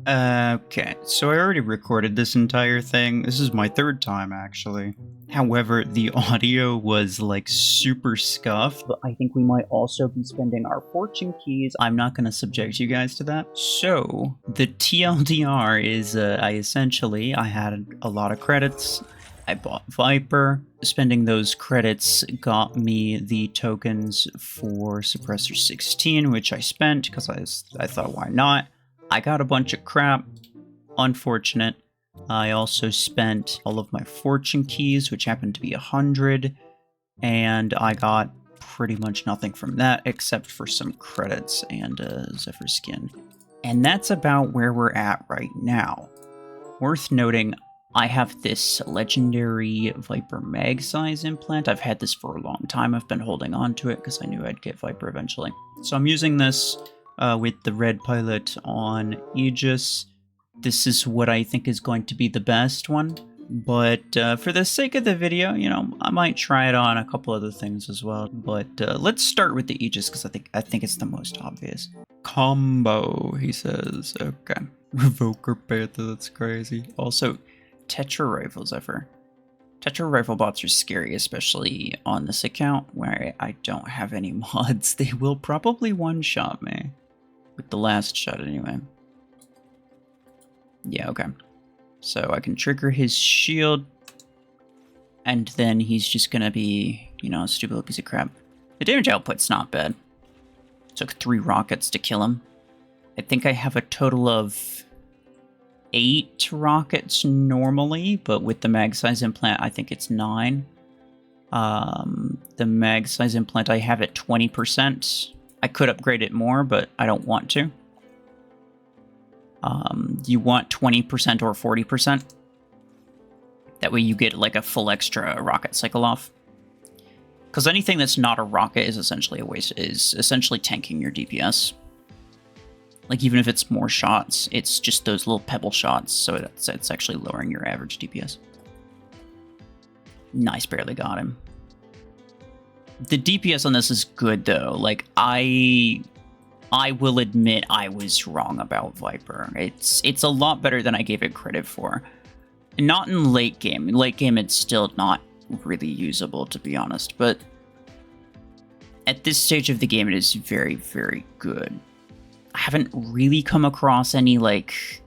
Okay, so I already recorded this entire thing. This is my third time, actually. However, the audio was, like, super scuffed. But I think we might also be spending our fortune keys. I'm not going to subject you guys to that. So, the TLDR is, I had a lot of credits. I bought Viper. Spending those credits got me the tokens for Suppressor 16, which I spent because I thought, why not? I got a bunch of crap. Unfortunate. I also spent all of my fortune keys, which happened to be 100, and I got pretty much nothing from that except for some credits and a Zephyr skin. And that's about where we're at right now. Worth noting, I have this legendary Viper mag size implant. I've had this for a long time. I've been holding on to it because I knew I'd get Viper eventually. So I'm using this with the red pilot on Aegis. This is what I think is going to be the best one, but for the sake of the video, you know, I might try it on a couple other things as well. But let's start with the Aegis because I think it's the most obvious. Combo, he says. Okay. Revoker Panther, that's crazy. Also, Tetra Rifle Zephyr. Tetra Rifle bots are scary, especially on this account where I don't have any mods. They will probably one-shot me. With the last shot, anyway. Yeah, okay. So I can trigger his shield. And then he's just gonna be, you know, a stupid little piece of crap. The damage output's not bad. Took 3 rockets to kill him. I think I have a total of 8 rockets normally, but with the mag size implant, I think it's 9. The mag size implant I have at 20%. I could upgrade it more, but I don't want to. You want 20% or 40%. That way you get like a full extra rocket cycle off. Because anything that's not a rocket is essentially a waste. Is essentially tanking your DPS. Like even if it's more shots, it's just those little pebble shots, so it's actually lowering your average DPS. Nice, barely got him. The DPS on this is good though. Like I will admit I was wrong about Viper. It's a lot better than I gave it credit for. Not in late game. In late game it's still not really usable, to be honest, but at this stage of the game it is very, very good. I haven't really come across any like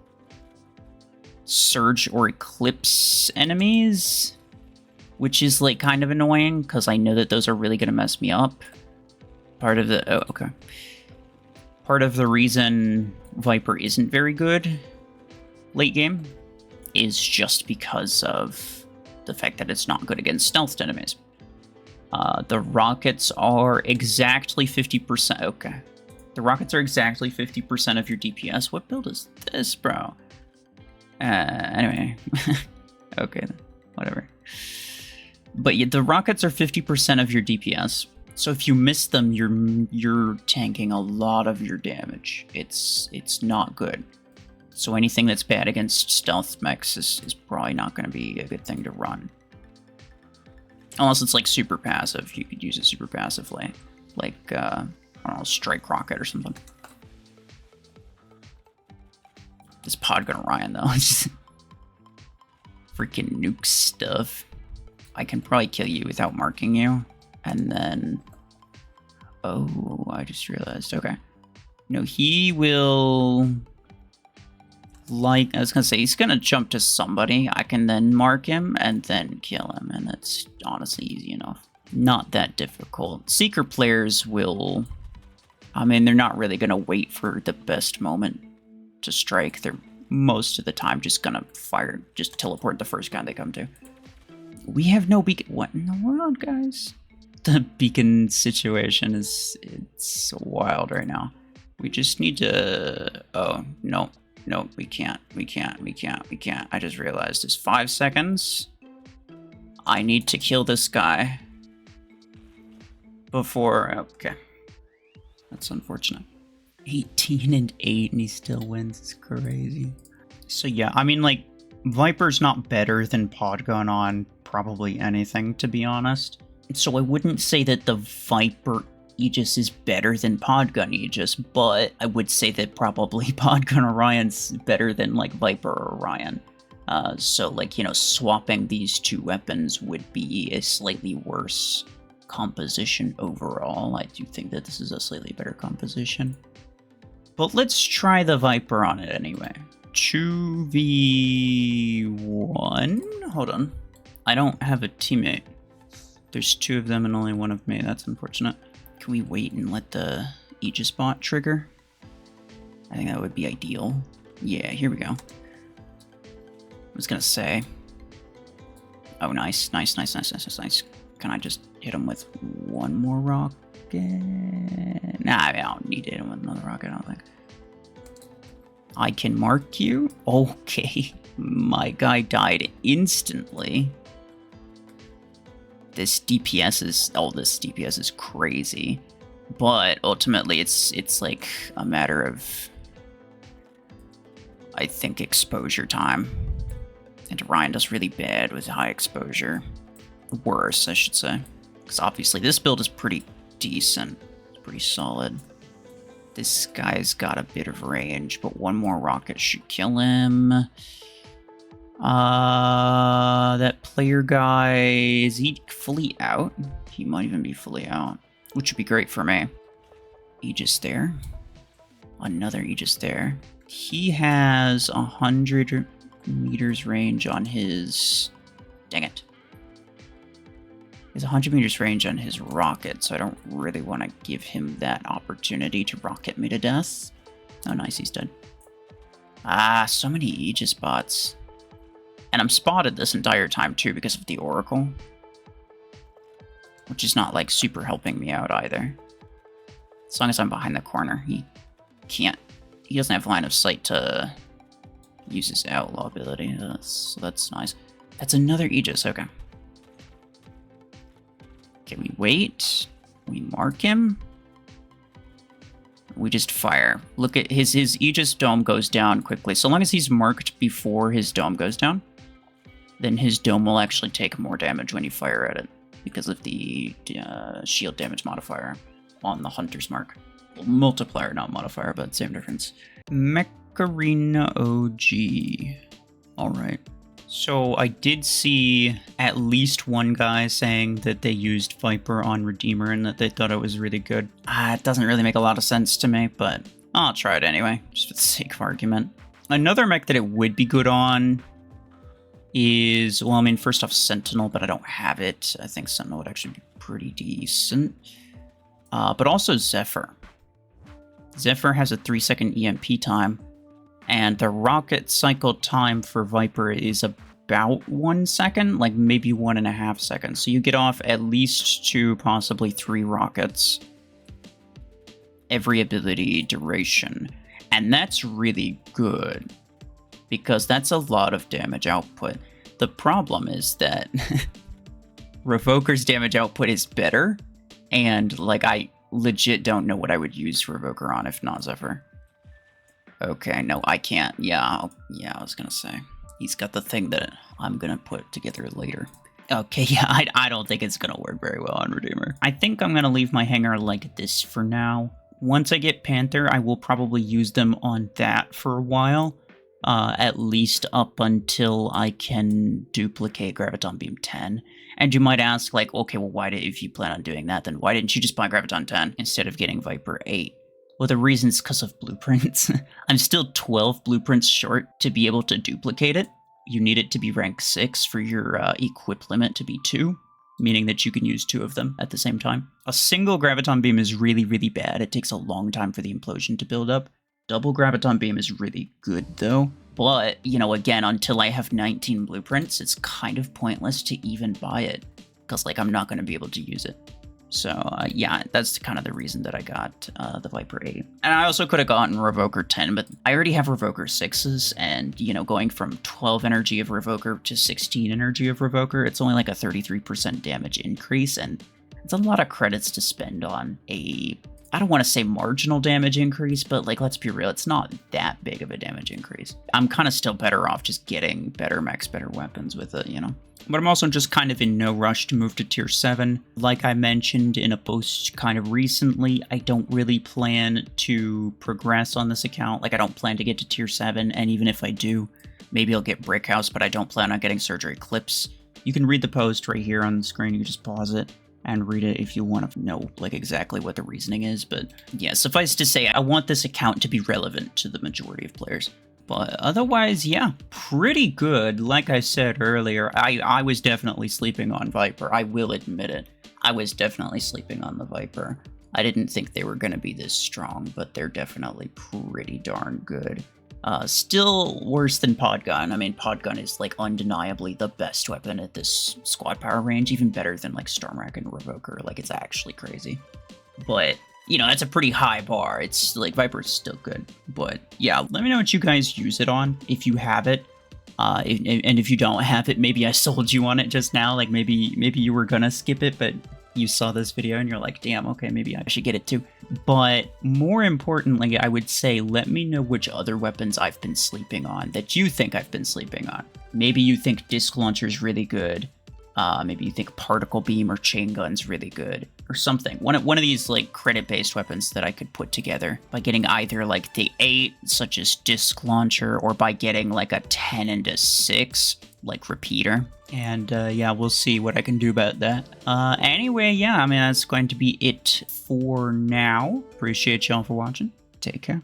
Surge or Eclipse enemies, which is like kind of annoying because I know that those are really going to mess me up. Part of the part of the reason Viper isn't very good late game is just because of the fact that it's not good against stealthed enemies. The rockets are exactly 50%. Okay. The rockets are exactly 50% of your DPS. What build is this, bro? Anyway. Okay, whatever. But yeah, the rockets are 50% of your DPS. So if you miss them, you're tanking a lot of your damage. It's not good. So anything that's bad against stealth mechs is probably not going to be a good thing to run. Unless it's like super passive. You could use it super passively. Like, I don't know, Strike Rocket or something. This pod gonna Ryan though. Just freaking nuke stuff. I can probably kill you without marking you. And then... Oh, I just realized. Okay. No, he will... Like, I was gonna say, he's gonna jump to somebody. I can then mark him and then kill him. And that's honestly easy enough. Not that difficult. Seeker players will... I mean, they're not really gonna wait for the best moment to strike. They're most of the time just gonna fire, just teleport the first guy they come to. We have no beacon. What in the world, guys? The beacon situation it's wild right now. We just need to... Oh, no. No, we can't. I just realized it's 5 seconds. I need to kill this guy before... Okay. That's unfortunate. 18 and 8 and he still wins. It's crazy. So yeah, I mean, like, Viper's not better than Podgun on probably anything, to be honest. So I wouldn't say that the Viper Aegis is better than Podgun Aegis, but I would say that probably Podgun Orion's better than, like, Viper Orion. So, like, you know, swapping these two weapons would be a slightly worse composition overall. I do think that this is a slightly better composition. But let's try the Viper on it anyway. 2v1? Hold on. I don't have a teammate. There's two of them and only one of me. That's unfortunate. Can we wait and let the Aegis bot trigger? I think that would be ideal. Yeah, here we go. I was gonna say. Oh, nice. Nice. Can I just hit him with one more rocket? Nah, I don't need to hit him with another rocket, I don't think. I can mark you? Okay. My guy died instantly. This DPS is crazy. But ultimately it's like a matter of, I think, exposure time. And Orion does really bad with high exposure. Worse, I should say. Because obviously this build is pretty decent. It's pretty solid. This guy's got a bit of range, but one more rocket should kill him. That player guy, is he fully out? He might even be fully out, which would be great for me. Aegis there. Another Aegis there. He has 100 meters range on his... Dang it. He has 100 meters range on his rocket, so I don't really want to give him that opportunity to rocket me to death. Oh, nice, he's dead. Ah, so many Aegis bots. And I'm spotted this entire time, too, because of the Oracle. Which is not, like, super helping me out, either. As long as I'm behind the corner, he can't... He doesn't have line of sight to use his Outlaw ability. So that's nice. That's another Aegis, okay. Okay, we wait. We mark him. We just fire. Look at his Aegis dome goes down quickly. So long as he's marked before his dome goes down, then his dome will actually take more damage when you fire at it because of the shield damage modifier on the Hunter's mark. Well, multiplier, not modifier, but same difference. Mech Arena OG. Alright. So I did see at least one guy saying that they used Viper on Redeemer and that they thought it was really good. It doesn't really make a lot of sense to me, but I'll try it anyway, just for the sake of argument. Another mech that it would be good on is, well, I mean, first off, Sentinel, but I don't have it. I think Sentinel would actually be pretty decent. But also Zephyr. Zephyr has a 3-second EMP time, and the rocket cycle time for Viper is about 1 second, like maybe 1.5 seconds. So you get off at least 2, possibly 3 rockets every ability duration. And that's really good, because that's a lot of damage output. The problem is that Revoker's damage output is better, and like I legit don't know what I would use Revoker on if not Zephyr. Okay, no, I can't. Yeah, I was gonna say. He's got the thing that I'm gonna put together later. Okay, yeah, I don't think it's gonna work very well on Redeemer. I think I'm gonna leave my hanger like this for now. Once I get Panther, I will probably use them on that for a while. At least up until I can duplicate Graviton Beam 10. And you might ask, like, okay, well, if you plan on doing that, then why didn't you just buy Graviton 10 instead of getting Viper 8? Well, the reason's because of blueprints. I'm still 12 blueprints short to be able to duplicate it. You need it to be rank 6 for your equip limit to be 2, meaning that you can use 2 of them at the same time. A single Graviton Beam is really, really bad. It takes a long time for the implosion to build up. Double Graviton Beam is really good, though. But, you know, again, until I have 19 blueprints, it's kind of pointless to even buy it. Because, like, I'm not going to be able to use it. So, yeah, that's kind of the reason that I got the Viper 8. And I also could have gotten Revoker 10, but I already have Revoker 6s, and, you know, going from 12 energy of Revoker to 16 energy of Revoker, it's only like a 33% damage increase, and it's a lot of credits to spend on a I don't want to say marginal damage increase, but like, let's be real, it's not that big of a damage increase. I'm kind of still better off just getting better mechs, better weapons with it, you know? But I'm also just kind of in no rush to move to tier 7. Like I mentioned in a post kind of recently, I don't really plan to progress on this account. Like, I don't plan to get to tier 7, and even if I do, maybe I'll get Brick House, but I don't plan on getting Surgery Clips. You can read the post right here on the screen. You can just pause it and read it if you want to know like exactly what the reasoning is. But yeah, suffice to say, I want this account to be relevant to the majority of players. But otherwise, yeah, pretty good. Like I said earlier, I was definitely sleeping on Viper. I will admit it. I was definitely sleeping on the Viper. I didn't think they were going to be this strong, but they're definitely pretty darn good. Still worse than Podgun. I mean, Podgun is like undeniably the best weapon at this squad power range, even better than like Stormrack and Revoker. Like, it's actually crazy. But, you know, that's a pretty high bar. It's like, Viper's still good. But yeah, let me know what you guys use it on, if you have it. And if you don't have it, maybe I sold you on it just now. Like, maybe you were gonna skip it, but you saw this video and you're like, damn, okay, maybe I should get it too. But more importantly, I would say, let me know which other weapons I've been sleeping on that you think I've been sleeping on. Maybe you think Disc Launcher's really good. Maybe you think Particle Beam or Chain Gun's really good, or something. One of these like credit-based weapons that I could put together by getting either like the 8, such as Disc Launcher, or by getting like a 10 and a 6, like Repeater. And yeah, we'll see what I can do about that. Anyway, yeah, I mean, that's going to be it for now. Appreciate y'all for watching. Take care.